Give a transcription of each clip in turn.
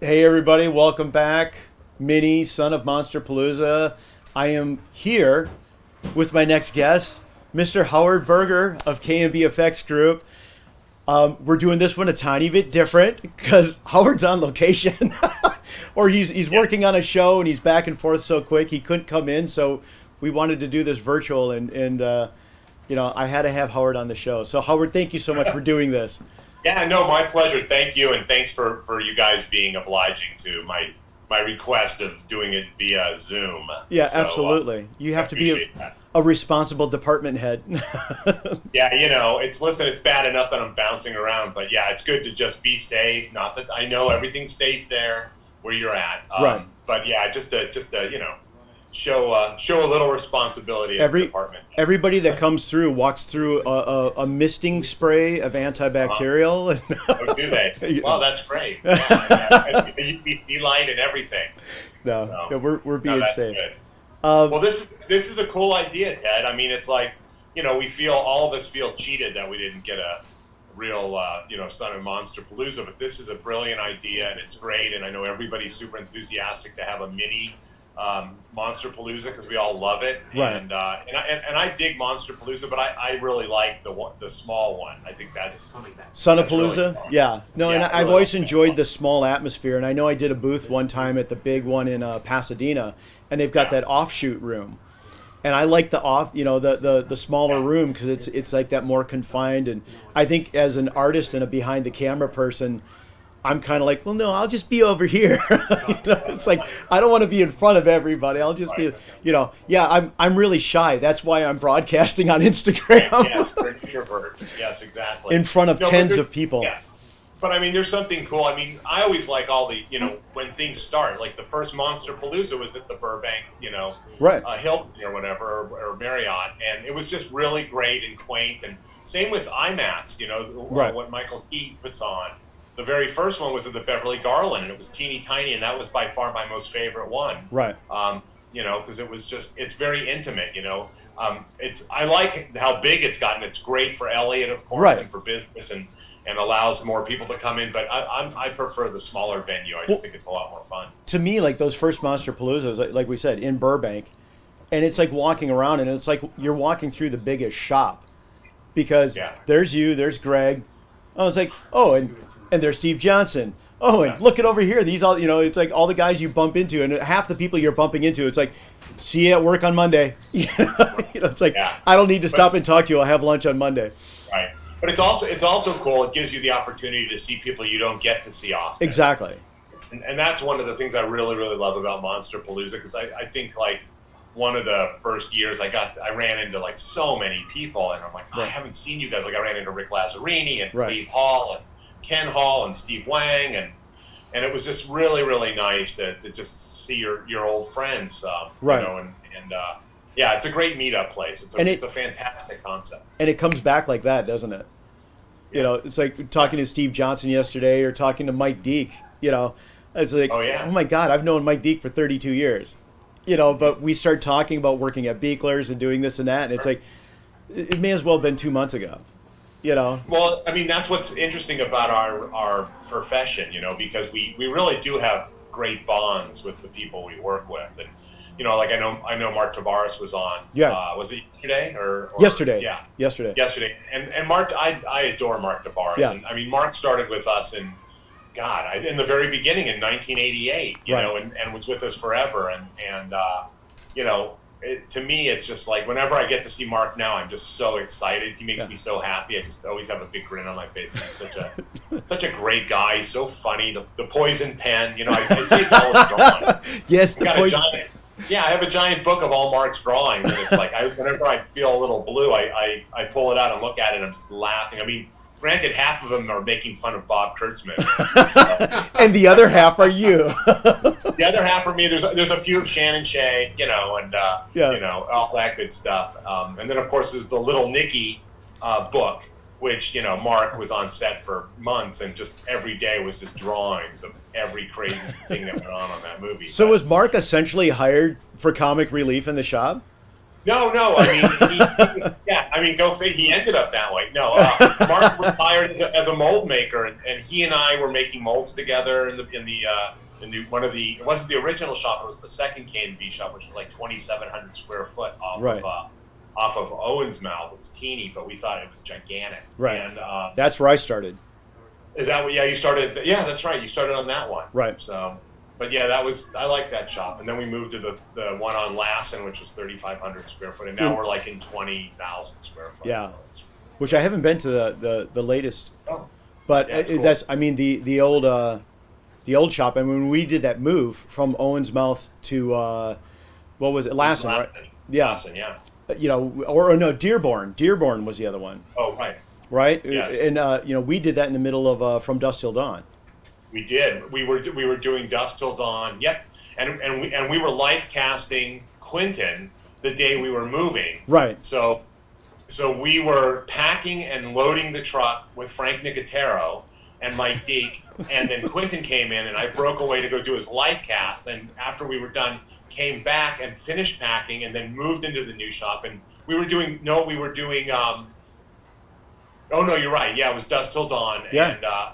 Hey everybody, welcome back. Minnie, son of Monsterpalooza. I am here with my next guest, Mr. Howard Berger of KNB EFX Group. We're doing this one a tiny bit different because Howard's on location, or he's working on a show and he's back and forth so quick he couldn't come in. So we wanted to do this virtual, and I had to have Howard on the show. So Howard, thank you so much for doing this. Yeah, no, my pleasure. Thank you, and thanks for you guys being obliging to my request of doing it via Zoom. Yeah, So, absolutely. You have to be appreciate that. a responsible department head. Yeah, it's bad enough that I'm bouncing around, but yeah, it's good to just be safe. Not that I know everything's safe there where you're at, Right. But yeah, just to show a little responsibility as a department. Everybody that comes through walks through a misting spray of antibacterial. Oh, do they? Well, that's great. Yeah. Be light and everything. No, So, we're being that's safe. good. Well, this is a cool idea, Ted. I mean, it's like, all of us feel cheated that we didn't get a real, son of Monsterpalooza, but this is a brilliant idea and it's great. And I know everybody's super enthusiastic to have a mini Monsterpalooza because we all love it. Right. And I dig Monsterpalooza, but I really like the small one. I think that's Sonapalooza? really fun. Yeah. No, Yeah, and I've really always like enjoyed that. the small atmosphere. And I know I did a booth one time at the big one in Pasadena, and they've got Yeah. that offshoot room. And I like the smaller room because it's like that more confined. And I think as an artist and a behind the camera person, I'm kind of like, well, no, I'll just be over here. It's like I don't want to be in front of everybody. I'll just be, I'm really shy. That's why I'm broadcasting on Instagram Yes, for an introvert. Yes, exactly. in front of No, but tens there's- of people. Yeah. But I mean, there's something cool. I mean, I always like all the, when things start. Like the first Monsterpalooza was at the Burbank, Right. Hilton or whatever, or Marriott, and it was just really great and quaint. And same with IMAX, Right. what Michael Heat puts on. The very first one was at the Beverly Garland, and it was teeny tiny, and that was by far my most favorite one. Right. Because it was it's very intimate, I like how big it's gotten. It's great for Elliot, of course, Right. and for business, and allows more people to come in. But I prefer the smaller venue. I just think it's a lot more fun. To me, like those first Monsterpaloozas, like we said, in Burbank, and it's like walking around, and it's like you're walking through the biggest shop because Yeah. there's you, there's Greg. Oh, it's like, and there's Steve Johnson. Oh, and look at over here. These all, it's like all the guys you bump into, and half the people you're bumping into, it's like, see you at work on Monday. It's like, Yeah. I don't need to stop and talk to you. I'll have lunch on Monday. Right. But it's also cool. It gives you the opportunity to see people you don't get to see often. Exactly. And that's one of the things I really, really love about Monsterpalooza, because I think like one of the first years I ran into like so many people, and I'm like, I haven't seen you guys. Like I ran into Rick Lazzarini and Right. Steve Hall and Ken Hall and Steve Wang, and it was just really, really nice to just see your old friends, Right. Yeah, it's a great meetup place. It's a fantastic concept. And it comes back like that, doesn't it? It's like talking to Steve Johnson yesterday or talking to Mike Deek, it's like, Oh, yeah. oh my God, I've known Mike Deek for 32 years, but we start talking about working at Beekler's and doing this and that. And it's like, it may as well have been 2 months ago, Well, I mean, that's what's interesting about our profession, because we really do have great bonds with the people we work with. And, like I know Mark Tavares was on. Yeah. Was it yesterday or Yesterday. Yeah. Yesterday. And Mark, I adore Mark Tavares. Yeah. And I mean, Mark started with us in the very beginning in 1988, and was with us forever. And to me, it's just like whenever I get to see Mark now, I'm just so excited. He makes me so happy. I just always have a big grin on my face. He's such a great guy. He's so funny. The poison pen, I saved all his drawings. Yes, I have a giant book of all Mark's drawings, and it's like whenever I feel a little blue, I pull it out and look at it, and I'm just laughing. I mean, granted, half of them are making fun of Bob Kurtzman. and the other half are you. The other half are me. There's a few of Shannon Shea, and all that good stuff. And then of course there's the Little Nicky book, which Mark was on set for months, and just every day was just drawings of every crazy thing that went on that movie. So was Mark essentially hired for comic relief in the shop? No. I mean, I mean, go figure. He ended up that way. No, Mark retired as a mold maker, and he and I were making molds together in one of the. It wasn't the original shop; it was the second KNB shop, which was like 2,700 square foot off of Owen's Mouth. It was teeny, but we thought it was gigantic. Right. And that's where I started. is that what? Yeah, you started. Yeah, that's right. You started on that one. Right. So. But yeah, I like that shop, and then we moved to the one on Lassen, which was 3,500 square foot, and now we're like in 20,000 square foot. Yeah, so which I haven't been to the latest. Oh, but yeah, cool. that's I mean the old shop. I mean when we did that move from Owen's Mouth to what was it, Lassen, right? Yeah, Lassen, yeah. You know, or no, Dearborn. Dearborn was the other one. Oh, right. Right. Yes. And you know, we did that in the middle of From Dusk Till Dawn. We did. We were doing Dusk Till Dawn. Yep. And we were life casting Quentin the day we were moving. Right. So we were packing and loading the truck with Frank Nicotero and Mike Deek, and then Quentin came in, and I broke away to go do his life cast. And after we were done, came back and finished packing, and then moved into the new shop. And we were doing. Oh no, you're right. Yeah, it was Dusk Till Dawn. Yeah.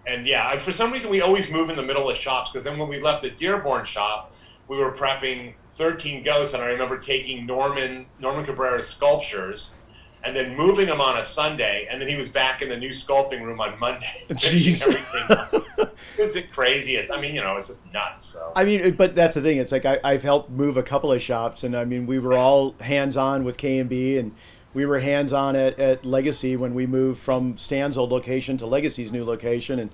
And yeah, for some reason we always move in the middle of shops, because then when we left the Dearborn shop, we were prepping 13 Ghosts, and I remember taking Norman Cabrera's sculptures and then moving them on a Sunday, and then he was back in the new sculpting room on Monday. Jeez. Everything. It was the craziest. I mean, you know, it's just nuts. So. I mean, but that's the thing. It's like I've helped move a couple of shops, and I mean, we were all hands-on with KNB, and we were hands-on at Legacy when we moved from Stan's old location to Legacy's new location. And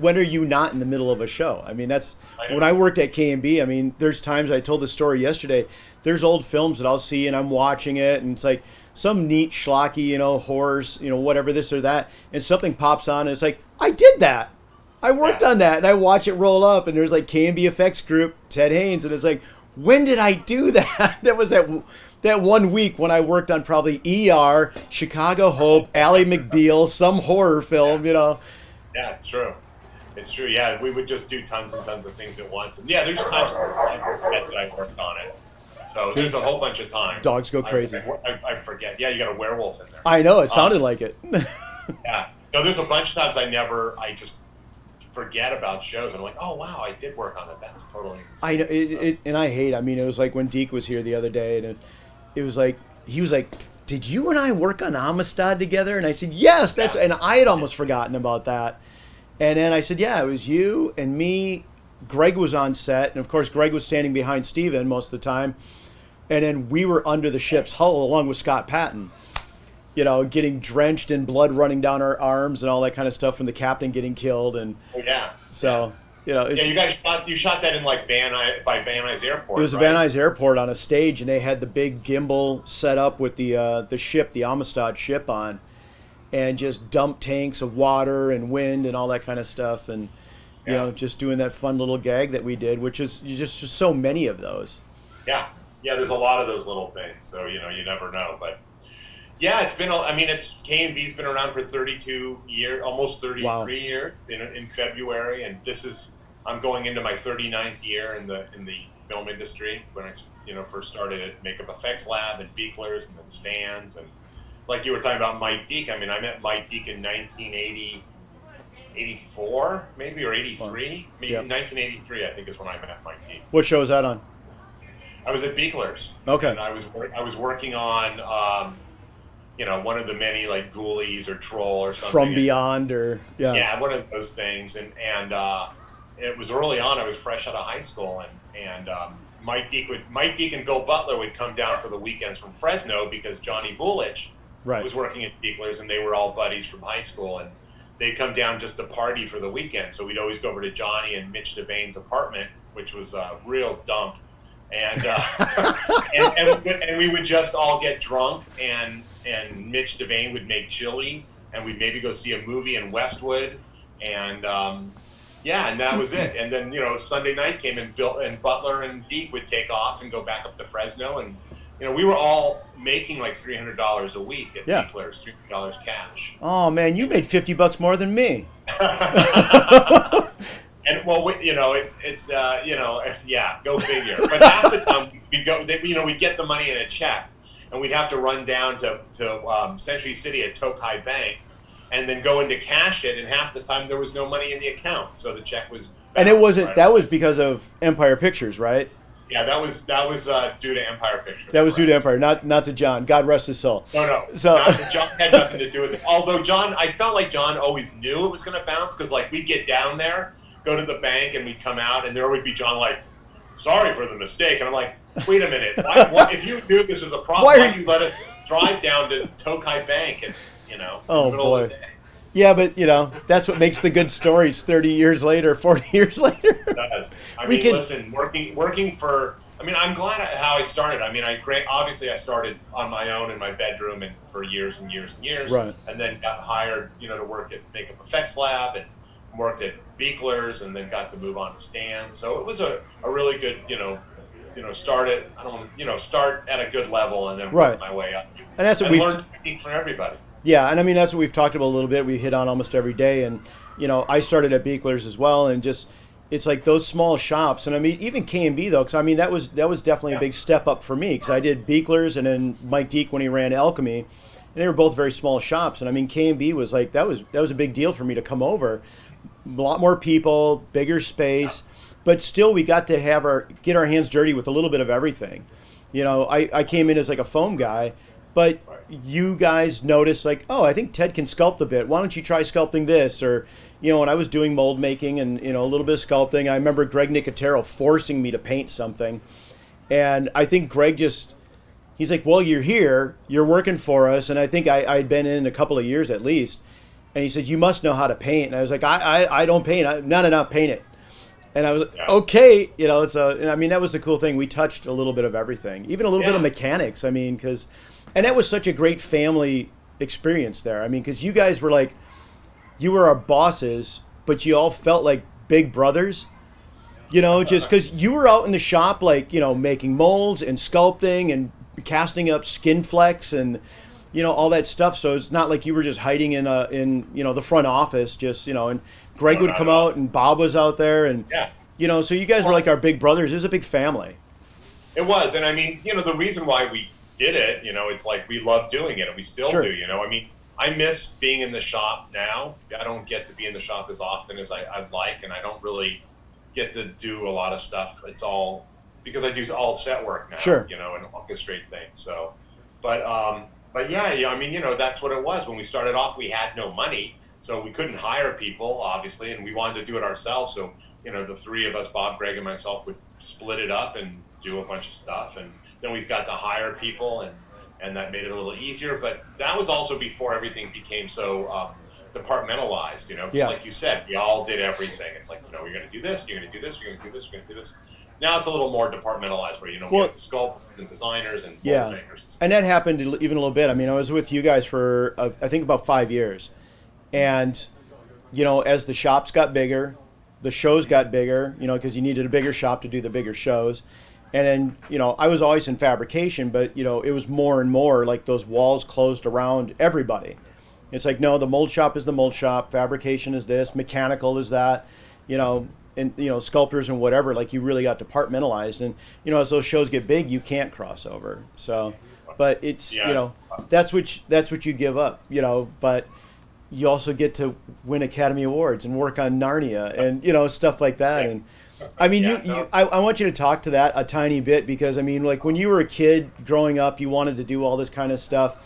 when are you not in the middle of a show? I mean, when I worked at KNB, I mean, there's times, I told the story yesterday, there's old films that I'll see and I'm watching it, and it's like some neat schlocky, you know, horrors, you know, whatever, this or that, and something pops on and it's like, I did that. I worked on that, and I watch it roll up, and there's like KNB EFX Group, Ted Haines, and it's like, when did I do that? That was that 1 week when I worked on probably ER, Chicago Hope, Ally McBeal, some horror film, you know. Yeah, it's true. It's true. Yeah, we would just do tons and tons of things at once. And yeah, there's times that I worked on it. So there's a whole bunch of times. Dogs go crazy. I forget. Yeah, you got a werewolf in there. I know. It sounded like it. Yeah. No, there's a bunch of times I just forget about shows. I'm like, oh, wow, I did work on it. That's totally insane. I know. And I hate, I mean, it was like when Deke was here the other day, and it was like, he was like, did you and I work on Amistad together? And I said, yes, and I had almost forgotten about that. And then I said, yeah, it was you and me. Greg was on set, and of course Greg was standing behind Steven most of the time. And then we were under the ship's hull along with Scott Patton, you know, getting drenched in blood running down our arms and all that kind of stuff from the captain getting killed. And so, you know, you guys shot that in like Van Nuys Airport. It was right? Van Nuys Airport on a stage, and they had the big gimbal set up with the ship, the Amistad ship on, and just dumped tanks of water and wind and all that kind of stuff, and you know, just doing that fun little gag that we did, which is just so many of those. Yeah, there's a lot of those little things, so you know, you never know, but. Yeah, it's been. I mean, KNB's been around for 32 years, almost 33 years in February, and I'm going into my 39th year in the film industry. When I first started at Makeup Effects Lab and Beeklers and then Stans, and like you were talking about Mike Deek. I mean, I met Mike Deek in 1984, maybe, or 83. Maybe 1983, I think, is when I met Mike Deek. What show was that on? I was at Beeklers. Okay. And I was working on. You know, one of the many like Ghoulies or Troll or something. From Beyond or one of those things, and it was early on. I was fresh out of high school, and Mike Deek and Bill Butler would come down for the weekends from Fresno because Johnny Vulich was working at Beeklers, and they were all buddies from high school, and they'd come down just to party for the weekend. So we'd always go over to Johnny and Mitch Devane's apartment, which was a real dump, and and we would just all get drunk and Mitch Devane would make chili, and we'd maybe go see a movie in Westwood, and and that was it. And then Sunday night came, and Bill and Butler and Deke would take off and go back up to Fresno, and we were all making like $300 a week at Beeklers, $300 cash. Oh man, you made $50 more than me. And well, go figure. But half the time we'd get the money in a check. and we'd have to run down to Century City at Tokai Bank, and then go in to cash it. And half the time there was no money in the account, so the check was. And it wasn't. Right, that was because of Empire Pictures, right? Yeah, that was due to Empire Pictures. That was due to Empire, not to John. God rest his soul. No. So not to John had nothing to do with it. Although John, I felt like John always knew it was going to bounce, because like we'd get down there, go to the bank, and we'd come out, and there would be John like, "Sorry for the mistake," and I'm like, "Wait a minute, why, if you knew this was a problem, why did you let us drive down to Tokai Bank and in the middle of the day?" Yeah, but that's what makes the good stories 30 years later, 40 years later. It does. I mean, listen, working for. I mean, I'm glad how I started. I mean, obviously I started on my own in my bedroom and for years and years and years, right. And then got hired, to work at Makeup Effects Lab, and worked at Beekler's, and then got to move on to Stan. So it was a really good, start at a good level and then work my way up. And that's what we've learned from everybody. Yeah, and I mean that's what we've talked about a little bit. We hit on almost every day, and I started at Beekler's as well, and just it's like those small shops, and I mean even KNB though, because I mean that was definitely a big step up for me, because I did Beekler's and then Mike Deek when he ran Alchemy, and they were both very small shops, and I mean KNB was like that was a big deal for me to come over, a lot more people, bigger space, but still we got to get our hands dirty with a little bit of everything. I came in as like a foam guy. But you guys noticed, like, oh, I think Ted can sculpt a bit. Why don't you try sculpting this? Or, when I was doing mold making and, a little bit of sculpting, I remember Greg Nicotero forcing me to paint something. And I think Greg he's like, well, you're here, you're working for us. And I think I'd been in a couple of years at least. And he said, you must know how to paint. And I was like, I don't paint. No, paint it. And I was like, okay. And I mean, that was the cool thing. We touched a little bit of everything, even a little bit of mechanics. I mean, and that was such a great family experience there. I mean, because you guys were like, you were our bosses, but you all felt like big brothers, just because you were out in the shop, like, making molds and sculpting and casting up skin flecks and, all that stuff. So it's not like you were just hiding in the front office, just, and Greg would come out and Bob was out there. And, so you guys were like our big brothers. It was a big family. It was. And I mean, the reason why we did it, it's like we love doing it, and we still do. I mean, I miss being in the shop now. I don't get to be in the shop as often as I'd like, and I don't really get to do a lot of stuff. It's all because I do all set work now, and orchestrate things. So, but yeah, I mean, that's what it was. When we started off, we had no money, so we couldn't hire people, obviously, and we wanted to do it ourselves. So, the three of us, Bob, Greg, and myself, would split it up and do a bunch of stuff, and then we've got to hire people, and that made it a little easier. But that was also before everything became so departmentalized, like you said, we all did everything. It's like, you're going to do this, you're going to do this, you're going to do this, you're going to do this. Now it's a little more departmentalized where, we have sculptors and designers and mold makers. And that happened even a little bit. I mean, I was with you guys for, I think, about 5 years. And, as the shops got bigger, the shows got bigger, because you needed a bigger shop to do the bigger shows. And then, I was always in fabrication, but, it was more and more like those walls closed around everybody. It's like, no, the mold shop is the mold shop, fabrication is this, mechanical is that, and, sculptors and whatever, like you really got departmentalized. And, as those shows get big, you can't cross over. So, but it's, that's what you give up, but you also get to win Academy Awards and work on Narnia and, stuff like that. And, I mean, I want you to talk to that a tiny bit, because, I mean, like when you were a kid growing up, you wanted to do all this kind of stuff.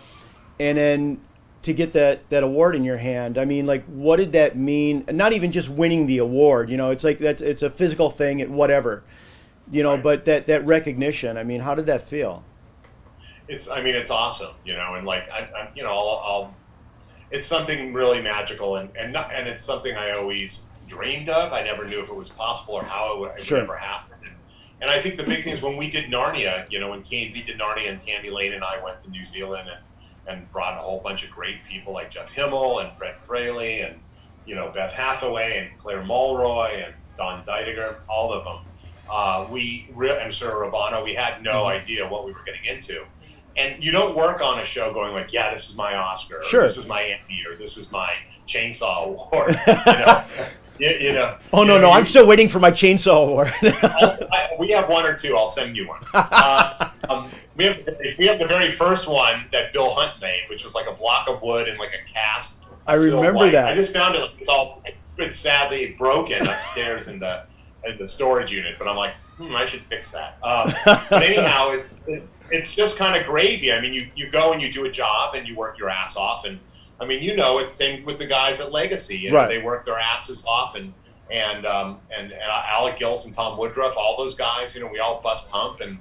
And then to get that award in your hand, I mean, like, what did that mean? Not even just winning the award, it's like it's a physical thing and whatever, but that recognition, I mean, how did that feel? It's awesome, and like, I'll it's something really magical and it's something I always dreamed of. I never knew if it was possible or how it would ever happen. And I think the big thing is when we did Narnia, when KNB did Narnia, and Tammy Lane and I went to New Zealand and brought a whole bunch of great people like Jeff Himmel and Fred Fraley and, Beth Hathaway and Claire Mulroy and Don Deitiger, all of them. And Sarah Rabano, we had no idea what we were getting into. And you don't work on a show going like, this is my Oscar, or this is my Emmy, or this is my Chainsaw Award. you know. Oh, no, I'm still waiting for my chainsaw award. We have one or two. I'll send you one. We have the very first one that Bill Hunt made, which was like a block of wood and like a cast. I remember that. I just found it. It's sadly broken upstairs in the storage unit, but I'm like, I should fix that. But anyhow, it's just kind of gravy. I mean, you go and you do a job and you work your ass off, and I mean, it's same with the guys at Legacy. You know, right. They work their asses off, and Alec Gillis and Tom Woodruff, all those guys. You know, we all bust hump, and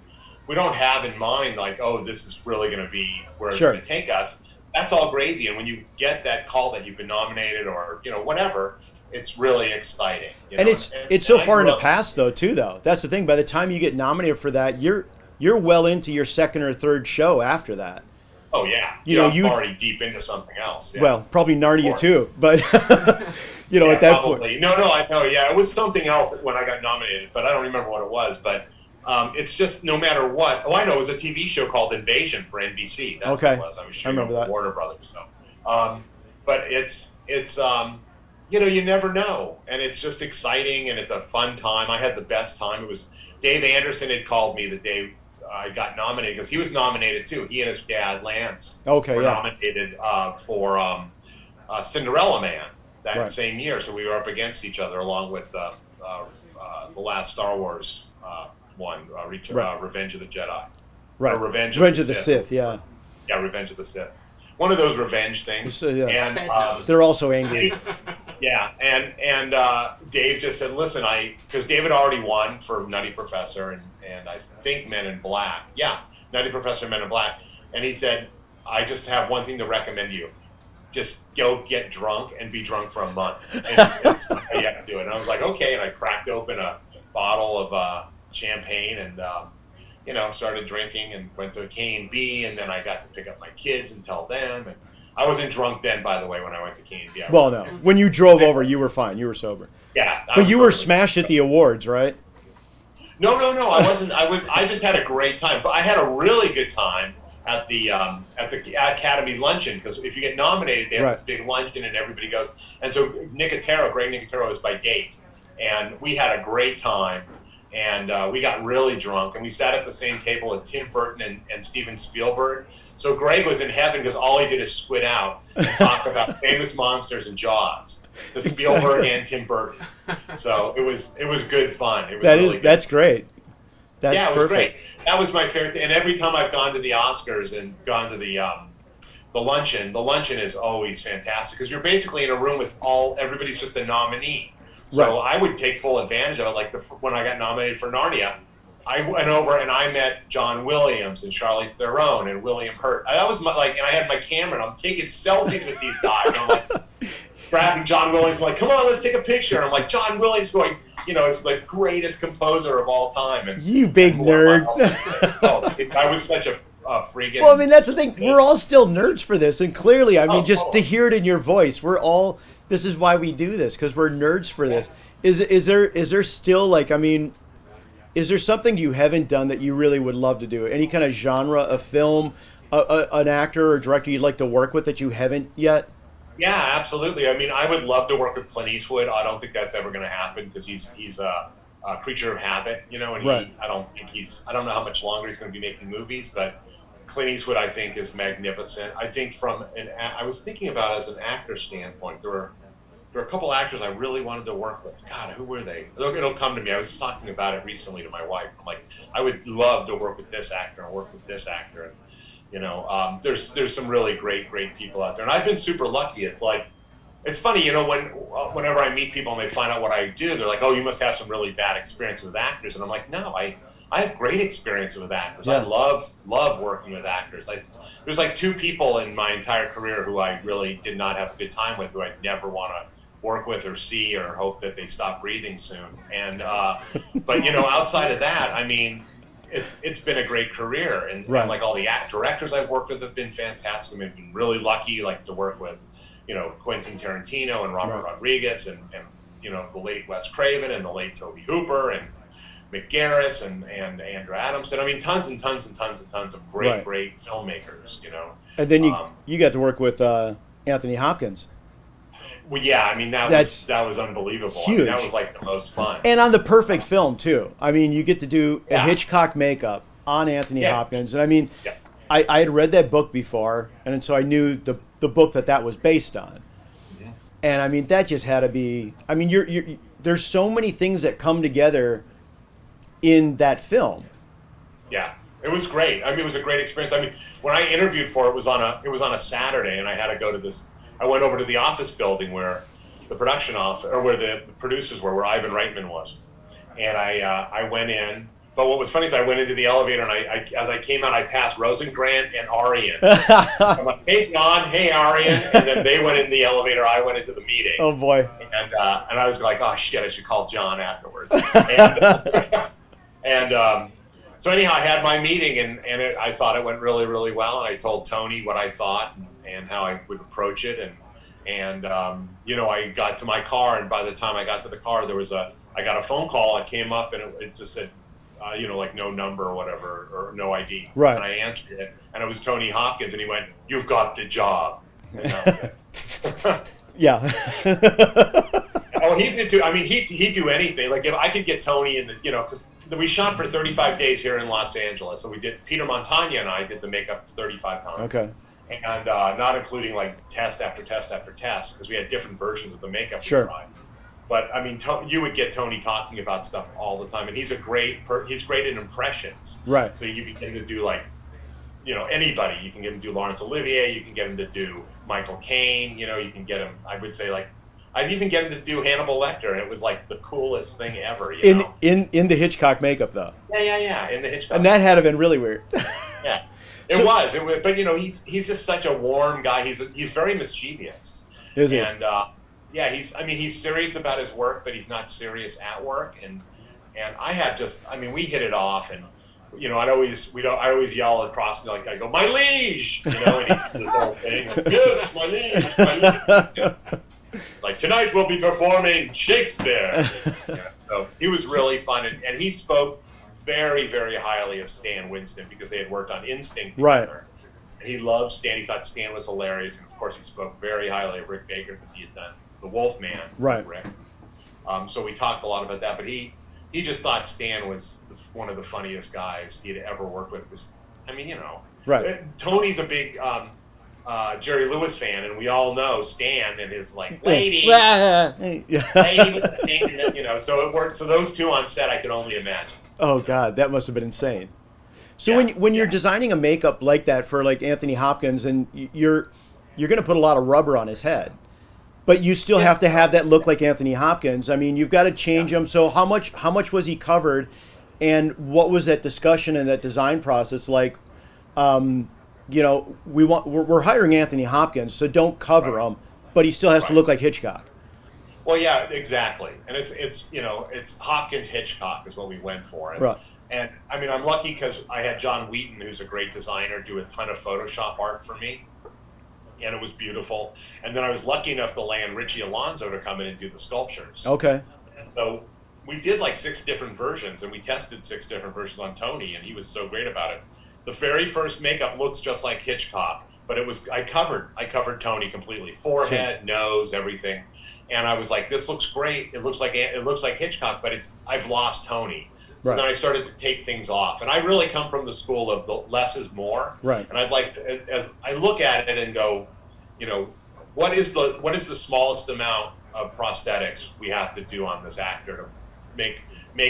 we don't have in mind like, oh, this is really going to be where it's going to take us. That's all gravy, and when you get that call that you've been nominated or whatever, it's really exciting. And it's so far in the past though. That's the thing. By the time you get nominated for that, you're well into your second or third show after that. Oh yeah, you're already deep into something else. Yeah. Well, probably Narnia too, but at that probably. point. No, I know. Yeah, it was something else when I got nominated, but I don't remember what it was. But it's just no matter what. Oh, I know. It was a TV show called Invasion for NBC. That's what it was. I was shooting remember that. Warner Brothers. So, but it's you never know, and it's just exciting, and it's a fun time. I had the best time. It was Dave Anderson had called me the day I got nominated because he was nominated too. He and his dad Lance were nominated for Cinderella Man that same year. So we were up against each other along with the last Star Wars one, Revenge of the Jedi. Right. Or Revenge of the Sith. Yeah. Yeah, Revenge of the Sith. One of those revenge things. So, yeah. And they're also angry. Yeah, and Dave just said, listen, because David already won for Nutty Professor and I think Men in Black. Yeah, Nutty Professor, Men in Black. And he said, I just have one thing to recommend to you. Just go get drunk and be drunk for a month. And that's how you have to do it. And I was like, okay. And I cracked open a bottle of champagne and, started drinking and went to KNB. And then I got to pick up my kids and tell them. And I wasn't drunk then, by the way, when I went to KNB. Well, no. When you drove over, you were fine. You were sober. Yeah. But you were smashed at the awards, right? No. I wasn't. I just had a great time. But I had a really good time at the Academy luncheon because if you get nominated, they have this big luncheon and everybody goes. And so Greg Nicotero is by date, and we had a great time. And we got really drunk, and we sat at the same table with Tim Burton and Steven Spielberg. So Greg was in heaven because all he did is squid out and talk about famous monsters and Jaws to Spielberg and Tim Burton. So it was good fun. It was that's great. That's it was perfect. great. That was my favorite thing. And every time I've gone to the Oscars and gone to the luncheon is always fantastic because you're basically in a room with everybody's just a nominee. So I would take full advantage of it. Like when I got nominated for Narnia, I went over and I met John Williams and Charlize Theron and William Hurt. And and I had my camera and I'm taking selfies with these guys. And I'm like grabbing John Williams, like, come on, let's take a picture. And I'm like, John Williams going, is the greatest composer of all time. And you big nerd. I was such a freaking. Well, I mean, that's the thing. We're all still nerds for this, and clearly, I mean, to hear it in your voice, we're all. This is why we do this because we're nerds for this. Is there still is there something you haven't done that you really would love to do? Any kind of genre of film, an actor or director you'd like to work with that you haven't yet? Yeah, absolutely. I mean, I would love to work with Clint Eastwood. I don't think that's ever going to happen because he's a creature of habit, and I don't know how much longer he's going to be making movies, but Clint Eastwood, I think, is magnificent. I think I was thinking about it as an actor standpoint, there were a couple actors I really wanted to work with. God, who were they? It'll come to me. I was talking about it recently to my wife. I'm like, I would love to work with this actor and work with this actor. And, there's some really great people out there. And I've been super lucky. It's funny, whenever I meet people and they find out what I do, they're like, oh, you must have some really bad experience with actors. And I'm like, no, I have great experience with actors. Yeah. I love working with actors. There's like two people in my entire career who I really did not have a good time with, who I'd never want to work with or see or hope that they stop breathing soon. And but outside of that, I mean, it's been a great career, and like all the directors I've worked with have been fantastic. I've been really lucky, like to work with Quentin Tarantino and Robert Rodriguez and the late Wes Craven and the late Tobe Hooper and Mick Garris and Andrew Adamson. I mean, tons and tons and tons and tons of great filmmakers. And then you got to work with Anthony Hopkins. Well, yeah, I mean that was unbelievable. Huge. I mean, that was like the most fun. And on the perfect film too. I mean, you get to do a Yeah. Hitchcock makeup on Anthony Yeah. Hopkins, and I mean, Yeah. I had read that book before, and so I knew the book that was based on. Mm-hmm. And I mean, that just had to be. I mean, you're there's so many things that come together in that film. Yeah, it was great. I mean, it was a great experience. I mean, when I interviewed for it, it was on a Saturday, and I had to go to this. I went over to the office building where the production office, or where the producers were, where Ivan Reitman was, and I went in. But what was funny is I went into the elevator, and I as I came out, I passed Rosengrant and Arian. I'm like, hey, John, hey, Arian. And then they went in the elevator. I went into the meeting. Oh, boy. And I was like, oh, shit, I should call John afterwards. So anyhow, I had my meeting, and I thought it went really, really well. And I told Tony what I thought and how I would approach it. And I got to my car, and by the time I got to the car, I got a phone call. It came up, and it just said, like no number or whatever, or no ID. Right. And I answered it, and it was Tony Hopkins, and he went, "You've got the job." And that was it. Yeah. Oh, he did too. I mean, he'd do anything. Like if I could get Tony in because we shot for 35 days here in Los Angeles, so we did. Peter Montagna and I did the makeup 35 times. Okay. And not including like test after test after test, because we had different versions of the makeup. Sure. We tried. But I mean, you would get Tony talking about stuff all the time, and he's he's great in impressions. Right. So you can get him to do like, anybody. You can get him to do Laurence Olivier. You can get him to do Michael Caine. You can get him. I would say like, I'd even get him to do Hannibal Lecter, and it was like the coolest thing ever. In the Hitchcock makeup though. Yeah. In the Hitchcock. And that had to have been really weird. Yeah. It was. But he's just such a warm guy. He's very mischievous. Is he? And he's serious about his work, but he's not serious at work. And we hit it off, and I always yell across, like I go, "My liege," and he's the whole thing. Like, yes, my liege, my liege. Like tonight we'll be performing Shakespeare. So he was really fun, and he spoke very, very highly of Stan Winston because they had worked on Instinct together. Right. And he loved Stan. He thought Stan was hilarious, and of course he spoke very highly of Rick Baker because he had done The Wolfman with Rick. So we talked a lot about that, but he just thought Stan was one of the funniest guys he had ever worked with. Right. Tony's a big Jerry Lewis fan, and we all know Stan and his lady, lady with the thing, so it worked. So those two on set, I could only imagine. Oh God, that must have been insane. So when you're designing a makeup like that for like Anthony Hopkins, and you're going to put a lot of rubber on his head, but you still have to have that look like Anthony Hopkins. I mean, you've got to change him. So how much was he covered, and what was that discussion and that design process like? We're hiring Anthony Hopkins, so don't cover him, but he still has to look like Hitchcock. Well, yeah, exactly. And it's Hopkins Hitchcock is what we went for. Right. And I mean, I'm lucky because I had John Wheaton, who's a great designer, do a ton of Photoshop art for me. And it was beautiful. And then I was lucky enough to land Richie Alonso to come in and do the sculptures. Okay. And so we did like 6 different versions, and we tested 6 different versions on Tony, and he was so great about it. The very first makeup looks just like Hitchcock, but I covered Tony completely. Forehead, nose, everything. And I was like, this looks great. It looks like Hitchcock, but I've lost Tony. So then I started to take things off. And I really come from the school of the less is more. Right. And I'd like, as I look at it and go, what is the smallest amount of prosthetics we have to do on this actor to make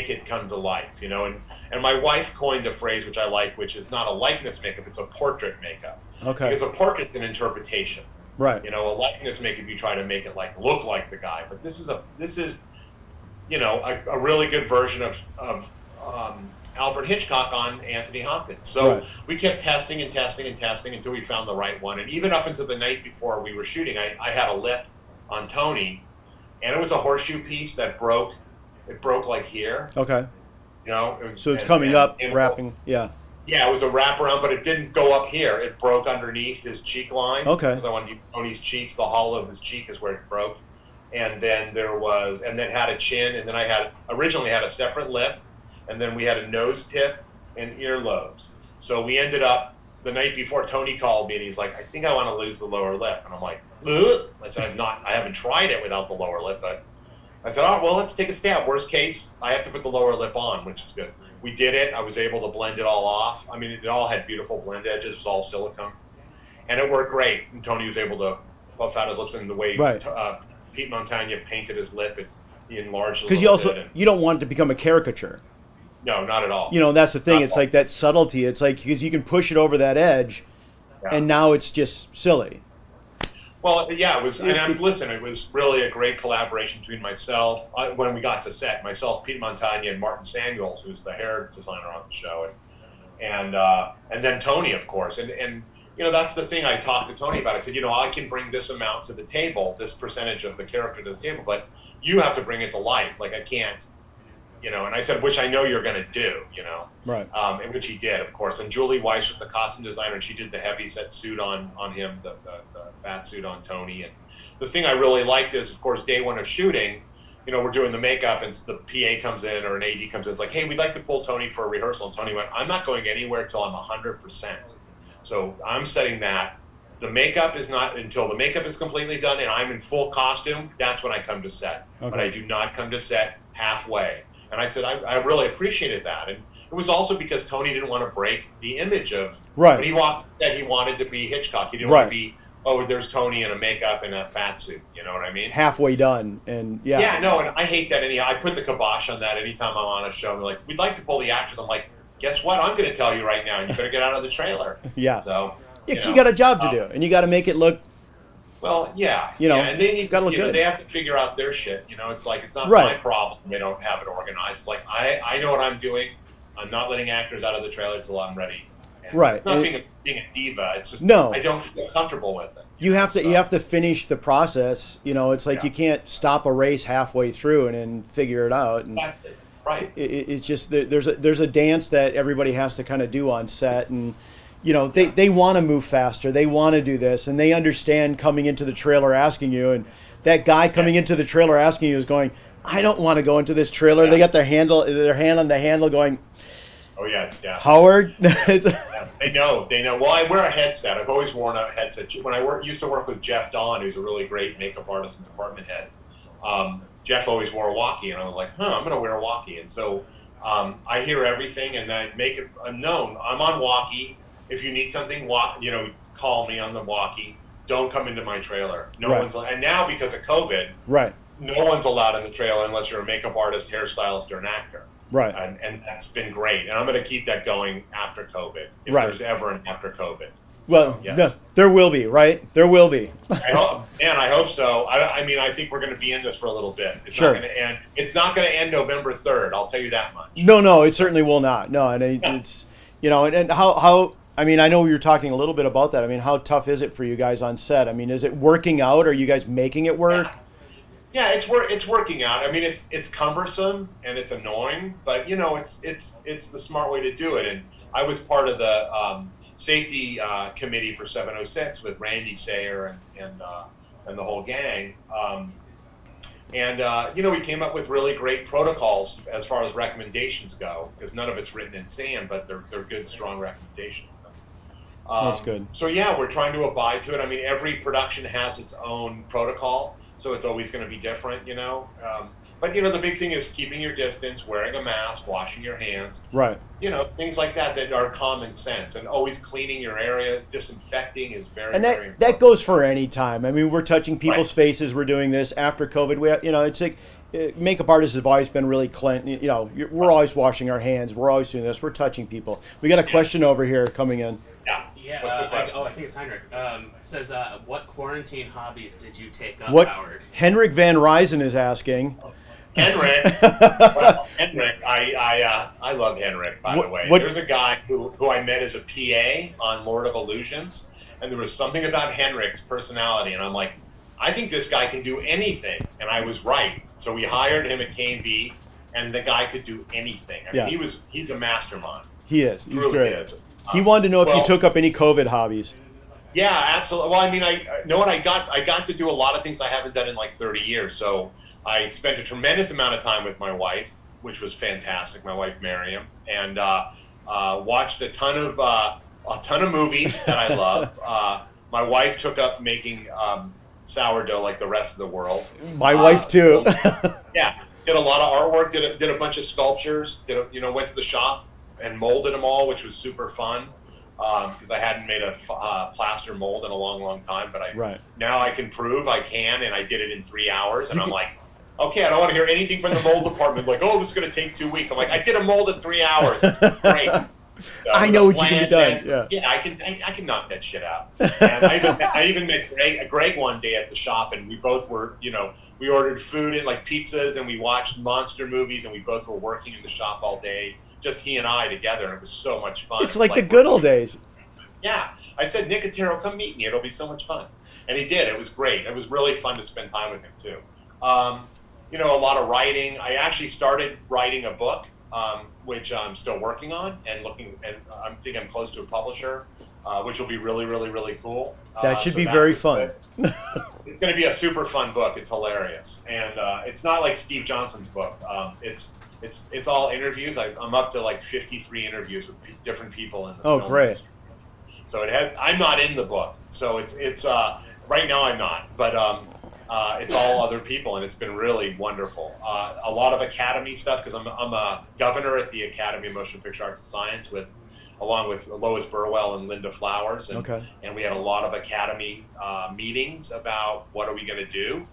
it come to life, And my wife coined a phrase which I like, which is not a likeness makeup, it's a portrait makeup. Okay. Because a portrait's an interpretation. Right. A likeness makeup, you try to make it look like the guy, but this is a really good version of Alfred Hitchcock on Anthony Hopkins. So we kept testing and testing and testing until we found the right one. And even up until the night before we were shooting, I had a lip on Tony, and it was a horseshoe piece that broke. It broke like here. Okay. So it's coming up, wrapping. Yeah. Yeah, it was a wraparound, but it didn't go up here. It broke underneath his cheek line. Okay. Because I wanted to use Tony's cheeks. The hollow of his cheek is where it broke. And then had a chin, and then originally had a separate lip, and then we had a nose tip and earlobes. So we ended up the night before, Tony called me and he's like, I think I want to lose the lower lip. And I'm like, ugh. I said, I haven't tried it without the lower lip, but I said, oh, well, let's take a stab. Worst case, I have to put the lower lip on, which is good. We did it. I was able to blend it all off. I mean, it all had beautiful blend edges. It was all silicone. And it worked great. And Tony was able to buff out his lips in the way Pete Montagna painted his lip. He enlarged it a little bit. Because you don't want it to become a caricature. No, not at all. You know, that's the thing. It's like that subtlety. It's like, because you can push it over that edge, and now it's just silly. Well, yeah, it was. And listen, it was really a great collaboration between myself when we got to set. Myself, Pete Montagna, and Martin Samuels, who's the hair designer on the show, and then Tony, of course. And you know, that's the thing I talked to Tony about. I said, you know, I can bring this amount to the table, this percentage of the character to the table, but you have to bring it to life. Like, I can't. You know, and I said, which I know you're going to do, you know. Right. And which he did, of course. And Julie Weiss was the costume designer, and she did the heavy set suit on him, the fat suit on Tony. And the thing I really liked is, of course, day one of shooting, you know, we're doing the makeup, and the PA comes in or an AD comes in. It's like, hey, we'd like to pull Tony for a rehearsal. And Tony went, I'm not going anywhere until I'm 100%. So I'm setting that. The makeup is not until the makeup is completely done and I'm in full costume. That's when I come to set. Okay. But I do not come to set halfway. And I said, I really appreciated that. And it was also because Tony didn't want to break the image of, when he walked that he wanted to be Hitchcock. He didn't want to be, oh, there's Tony in a makeup and a fat suit. You know what I mean? Halfway done. And Yeah, no, and I hate that anyhow. I put the kibosh on that anytime I'm on a show. They're like, we'd like to pull the actors. I'm like, guess what? I'm going to tell you right now. You better get out of the trailer. Yeah. So, because you got a job to do. And you got to make it look. Well, yeah, you know, and they need to look good. They have to figure out their shit. You know, it's like, it's not my problem. They don't have it organized. It's like, I know what I'm doing. I'm not letting actors out of the trailer until I'm ready. And it's not being a diva. It's just I don't feel comfortable with it. You have to finish the process. You know, it's like you can't stop a race halfway through and then figure it out. And right. It's just there's a dance that everybody has to kind of do on set. And you know, they want to move faster. They want to do this, and they understand coming into the trailer asking you, and that guy coming into the trailer asking you is going, I don't want to go into this trailer. They got their hand on the handle going, oh, yeah. Howard? They know. Well, I wear a headset. I've always worn a headset. When I used to work with Jeff Dawn, who's a really great makeup artist and department head, Jeff always wore a walkie, and I was like, I'm going to wear a walkie. And so I hear everything, and I make it known. I'm on walkie. If you need something, call me on the walkie. Don't come into my trailer. No one's. And now because of COVID, no one's allowed in the trailer unless you're a makeup artist, hairstylist, or an actor. Right. And that's been great. And I'm going to keep that going after COVID, if there's ever an after COVID. Well, no, there will be, right? There will be. I hope so. I mean, I think we're going to be in this for a little bit. It's not going to end. It's not going to end November 3rd. I'll tell you that much. No, it certainly will not. No, and it's, you know, and how. I mean, I know you were talking a little bit about that. I mean, how tough is it for you guys on set? I mean, is it working out? Are you guys making it work? Yeah, it's working out. I mean, it's cumbersome and it's annoying, but you know, it's the smart way to do it. And I was part of the safety committee for 706 with Randy Sayer and the whole gang. You know, we came up with really great protocols as far as recommendations go, because none of it's written in sand, but they're good, strong recommendations. That's good. So yeah, we're trying to abide to it. I mean, every production has its own protocol, so it's always going to be different, you know. But you know, the big thing is keeping your distance, wearing a mask, washing your hands. Right. You know, things like that are common sense, and always cleaning your area, disinfecting is very, and very important. That goes for any time. I mean, we're touching people's faces. We're doing this after COVID. It's like makeup artists have always been really clean. You know, we're always washing our hands. We're always doing this. We're touching people. We got a question over here coming in. Yeah, I think it's Heinrich. It says, what quarantine hobbies did you take up, Howard? Henrik Van Ryzen is asking. Henrik, I love Henrik, by the way. There's a guy who I met as a PA on Lord of Illusions, and there was something about Henrik's personality, and I'm like, I think this guy can do anything, and I was right. So we hired him at KNB, and the guy could do anything. I mean, he's a mastermind. He is. He's really great. Is. He wanted to know if you took up any COVID hobbies. Yeah, absolutely. Well, I mean, I got to do a lot of things I haven't done in like 30 years. So I spent a tremendous amount of time with my wife, which was fantastic. My wife, Miriam, and watched a ton of a ton of movies that I love. My wife took up making sourdough like the rest of the world. My wife too. Yeah, did a lot of artwork. Did a bunch of sculptures. Went to the shop and molded them all, which was super fun. Because I hadn't made a plaster mold in a long time, but now I can prove I can, and I did it in 3 hours, and I'm like, okay, I don't want to hear anything from the mold department. Like, oh, this is going to take 2 weeks. I'm like, I did a mold in 3 hours. It's great. I know what you can get done. Yeah, I can knock that shit out. And I even met Greg one day at the shop, and we both were, we ordered food and like pizzas, and we watched monster movies, and we both were working in the shop all day. Just he and I together, and it was so much fun. It's like the good old days. Yeah. I said, Nicotero, come meet me. It'll be so much fun. And he did. It was great. It was really fun to spend time with him, too. A lot of writing. I actually started writing a book, which I'm still working on, and I think I'm close to a publisher, which will be really, really, really cool. That should be very fun. It's going to be a super fun book. It's hilarious. And it's not like Steve Johnson's book. It's all interviews. I'm up to like 53 interviews with different people in the film great. industry. So I'm not in the book. So it's right now I'm not, but it's all other people, and it's been really wonderful. A lot of Academy stuff, because I'm a governor at the Academy of Motion Picture Arts and Science along with Lois Burwell and Linda Flowers, and we had a lot of Academy meetings about what are we going to do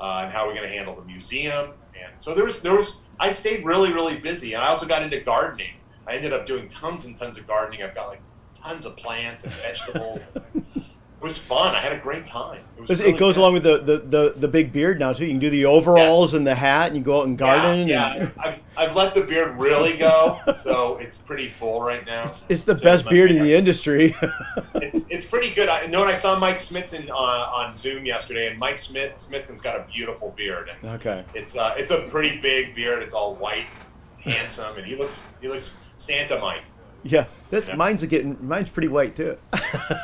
and how are we going to handle the museum. And so there was I stayed really, really busy, and I also got into gardening. I ended up doing tons and tons of gardening. I've got like tons of plants and vegetables. It was fun. I had a great time. It goes along with the big beard now too. You can do the overalls and the hat, and you go out and garden. Yeah. I've let the beard really go, so it's pretty full right now. It's the best beard in the industry. It's pretty good. I saw Mike Smithson on Zoom yesterday, and Mike Smithson's got a beautiful beard. And it's a pretty big beard. It's all white, handsome, and he looks Santa Mike. Yeah, mine's pretty white too.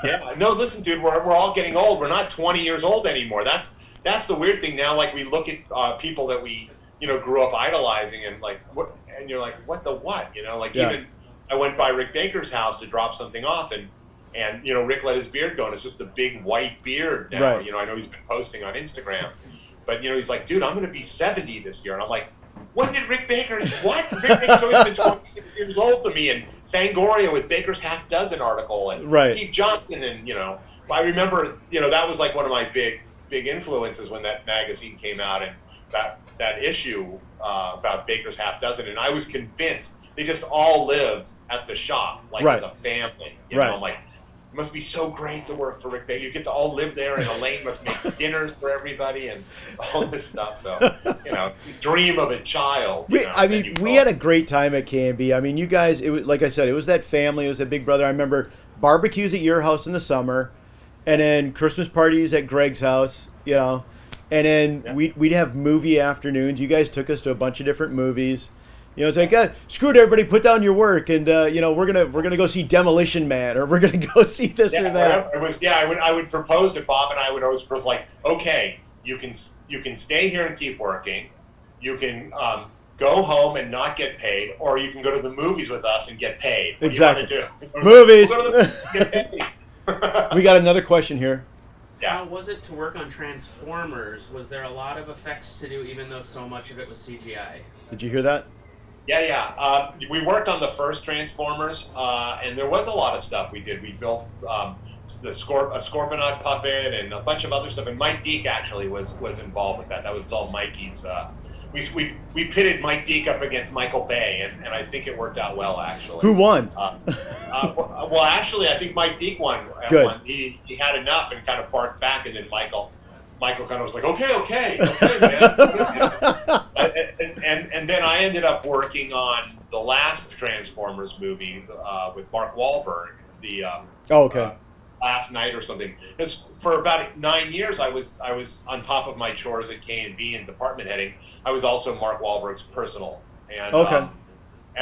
Yeah, no, listen, dude, we're all getting old. We're not 20 years old anymore. That's the weird thing now. Like we look at people that we grew up idolizing, and like what, and you're like, what the what? Even I went by Rick Baker's house to drop something off, and Rick let his beard go, and it's just a big white beard now. Right. I know he's been posting on Instagram, but he's like, dude, I'm going to be 70 this year, and I'm like, when did Rick Baker? What? Rick Baker's always been 26 years old to me, and Fangoria with Baker's Half Dozen article, and Steve Johnson, and I remember that was like one of my big influences when that magazine came out, and that issue about Baker's Half Dozen, and I was convinced they just all lived at the shop as a family. I'm like, it must be so great to work for Rick Baker. You get to all live there, and Elaine must make dinners for everybody and all this stuff. So, dream of a child. We had a great time at KNB. I mean, you guys, it was, like I said, it was that family. It was that big brother. I remember barbecues at your house in the summer, and then Christmas parties at Greg's house, and then we'd have movie afternoons. You guys took us to a bunch of different movies. It's like, screw it, everybody, put down your work, and we're gonna go see Demolition Man, or we're gonna go see this or that. I would propose it, Bob, and I would always propose like, okay, you can stay here and keep working, you can go home and not get paid, or you can go to the movies with us and get paid. What exactly. do you want to do? Movies. We'll go to the movies and get paid. We got another question here. Yeah. How was it to work on Transformers? Was there a lot of effects to do, even though so much of it was CGI? Did you hear that? Yeah. We worked on the first Transformers, and there was a lot of stuff we did. We built a Scorponok puppet and a bunch of other stuff. And Mike Deek actually was involved with that. That was all Mikey's. We pitted Mike Deek up against Michael Bay, and I think it worked out well, actually. Who won? Well, actually, I think Mike Deek won. Good. He had enough and kind of barked back, and then Michael kind of was like, okay, man. And then I ended up working on the last Transformers movie with Mark Wahlberg, Last Night or something. Because for about 9 years, I was on top of my chores at KNB and department heading. I was also Mark Wahlberg's personal, and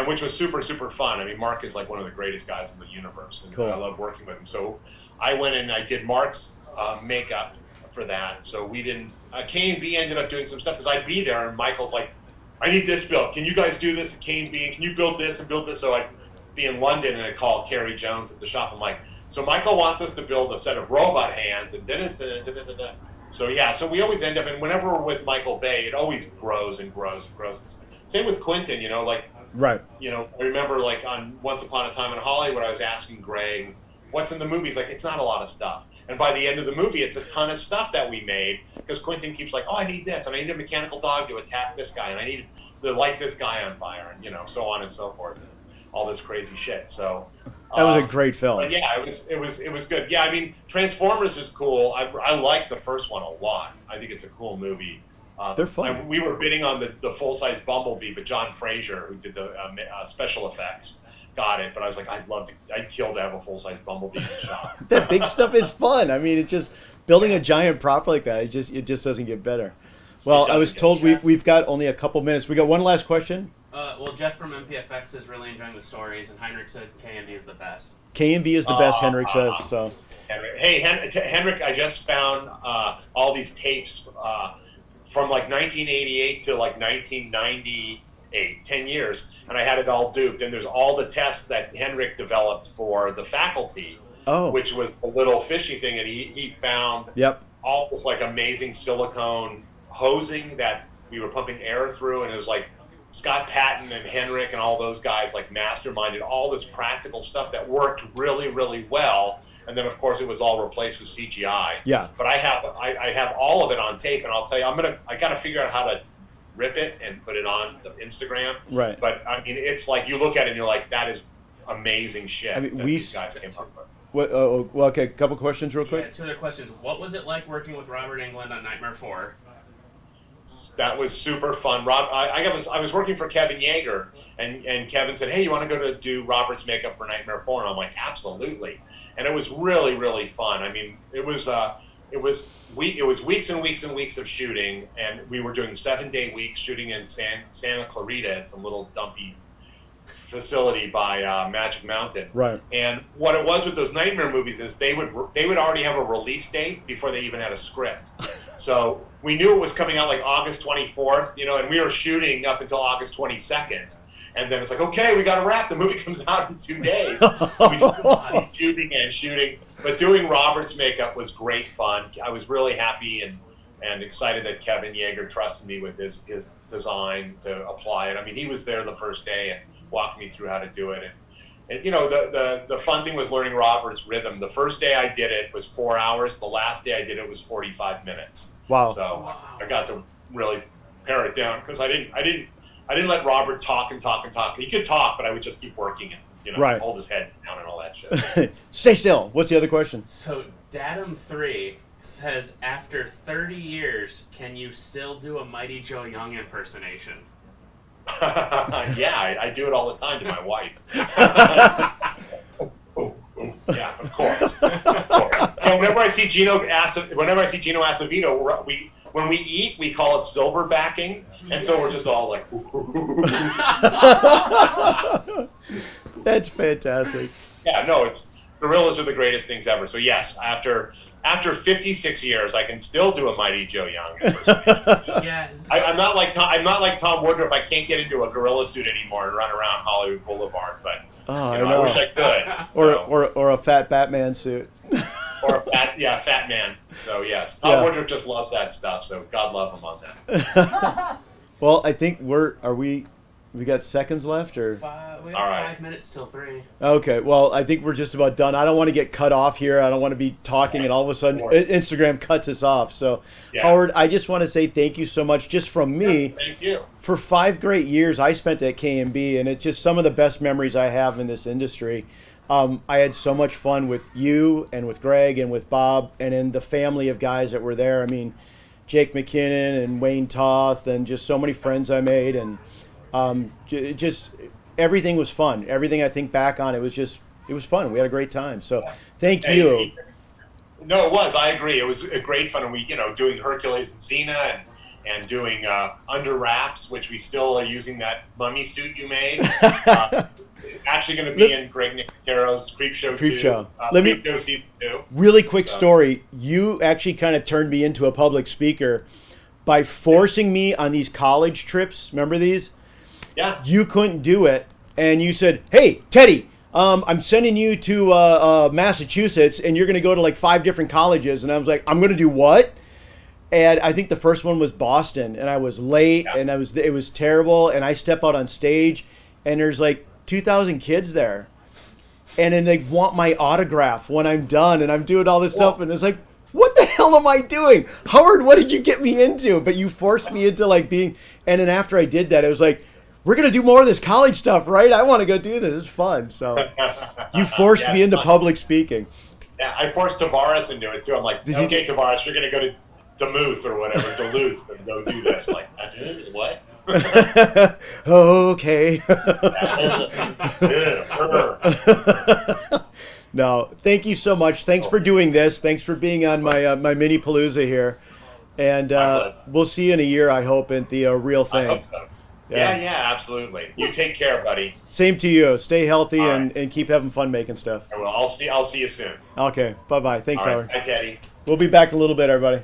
which was super, super fun. I mean, Mark is like one of the greatest guys in the universe, and cool. I love working with him. So I went and I did Mark's makeup for that. So we didn't. KNB ended up doing some stuff because I'd be there, and Michael's like, I need this built. Can you guys do this at KNB? And can you build this and build this? So be in London and I call Carrie Jones at the shop. I'm like, so Michael wants us to build a set of robot hands and da-da-da-da-da-da. So yeah, so we always end up, and whenever we're with Michael Bay, it always grows and grows and grows. Same with Quentin, you know, like, right. You know, I remember like on Once Upon a Time in Hollywood, I was asking Greg, what's in the movie? He's like, it's not a lot of stuff. And by the end of the movie, it's a ton of stuff that we made, because Quentin keeps like, oh, I need this, and I need a mechanical dog to attack this guy, and I need to light this guy on fire, and, you know, so on and so forth, and all this crazy shit. So that was a great film. But yeah, it was good. Yeah, I mean, Transformers is cool. I like the first one a lot. I think it's a cool movie. They're fun. We were bidding on the full-size Bumblebee, but John Fraser, who did the special effects, got it. But I was like, I'd kill to have a full-size Bumblebee in the shop. That big stuff is fun. I mean, it's just building a giant prop like that. It just doesn't get better. Well, I was told we've got only a couple minutes. We got one last question. Well, Jeff from MPFX is really enjoying the stories, and Heinrich said KNB is the best. KNB is the best, Henrik says. So, hey, Henrik, I just found all these tapes from like 1988 to like 1998, 10 years, and I had it all duped. And there's all the tests that Henrik developed for the faculty, which was a little fishy thing, and he found all this like amazing silicone hosing that we were pumping air through, and it was like Scott Patton and Henrik and all those guys like masterminded all this practical stuff that worked really, really well. And then of course it was all replaced with CGI. Yeah. But I have all of it on tape, and I'll tell you, I gotta figure out how to rip it and put it on the Instagram. Right. But I mean, it's like you look at it and you're like, that is amazing shit. I mean, these guys came up with. Well, okay, a couple questions real quick. Yeah, 2 other questions. What was it like working with Robert Englund on Nightmare 4? That was super fun. I was working for Kevin Yeager, and Kevin said, hey, you want to go to do Robert's makeup for Nightmare 4? And I'm like, absolutely. And it was really, really fun. I mean, it was weeks and weeks and weeks of shooting, and we were doing 7-day weeks shooting in Santa Clarita at some little dumpy facility by Magic Mountain. Right. And what it was with those Nightmare movies is they would already have a release date before they even had a script. So we knew it was coming out like August 24th, you know, and we were shooting up until August 22nd. And then it's like, okay, we got to wrap. The movie comes out in 2 days. We just shooting and shooting. But doing Robert's makeup was great fun. I was really happy and excited that Kevin Yeager trusted me with his design to apply it. I mean, he was there the first day and walked me through how to do it. And you know, the fun thing was learning Robert's rhythm. The first day I did it was 4 hours. The last day I did it was 45 minutes. Wow. So I got to really pare it down, because I didn't let Robert talk and talk and talk. He could talk, but I would just keep working and, you know, hold his head down and all that shit. Stay still. What's the other question? So Datum3 says, after 30 years, can you still do a Mighty Joe Young impersonation? Yeah, I do it all the time to my wife. Yeah, of course. And whenever I see Gino Acevedo, when we eat, we call it silverbacking, and so we're just all like. That's fantastic. Yeah, no, gorillas are the greatest things ever. So yes, after 56 years, I can still do a Mighty Joe Young impersonation. Yes. I'm not like Tom Woodruff. I can't get into a gorilla suit anymore and run around Hollywood Boulevard, but I wish I could. So. Or a fat Batman suit. Or a fat man. So yes, Tom Woodruff just loves that stuff. So God love him on that. Well, I think we got seconds left, or we have 5 minutes till 3. Okay, well, I think we're just about done. I don't want to get cut off here. I don't want to be talking and all of a sudden Instagram cuts us off. So, Howard, I just want to say thank you so much, just from me. Thank you. For 5 great years I spent at KNB, and it's just some of the best memories I have in this industry. I had so much fun with you and with Greg and with Bob and in the family of guys that were there. I mean, Jake McKinnon and Wayne Toth, and just so many friends I made, and just everything was fun. Everything I think back on, it was fun. We had a great time. So thank you. No, it was. I agree. It was a great fun. And we, doing Hercules and Xena and doing Under Wraps, which we still are using that mummy suit you made. It's actually going to be in Greg Nicotero's Creep Show 2. Show. Creep Show Season 2. Really quick story. You actually kind of turned me into a public speaker by forcing me on these college trips. Remember these? Yeah. You couldn't do it, and you said, "Hey, Teddy, I'm sending you to Massachusetts, and you're going to go to like 5 different colleges." And I was like, "I'm going to do what?" And I think the first one was Boston, and I was late, and it was terrible. And I step out on stage, and there's like 2,000 kids there, and then they want my autograph when I'm done, and I'm doing all this stuff, and it's like, what the hell am I doing? Howard, what did you get me into? But you forced me into like being, and then after I did that, it was like, we're going to do more of this college stuff, right? I want to go do this. It's fun. So you forced me into public speaking. Yeah, I forced Tavares into it too. I'm like, okay, Tavares, you're going to go to Duluth or whatever, Duluth, and go do this. Like, what? Okay. No, thank you so much. Thanks for doing this. Thanks for being on my mini palooza here. And we'll see you in a year, I hope, at the real thing. I hope so. Yeah, absolutely. You take care, buddy. Same to you. Stay healthy right. and keep having fun making stuff. I'll see you soon. Okay. Bye-bye. Thanks, Howard. Bye, Teddy. We'll be back in a little bit, everybody.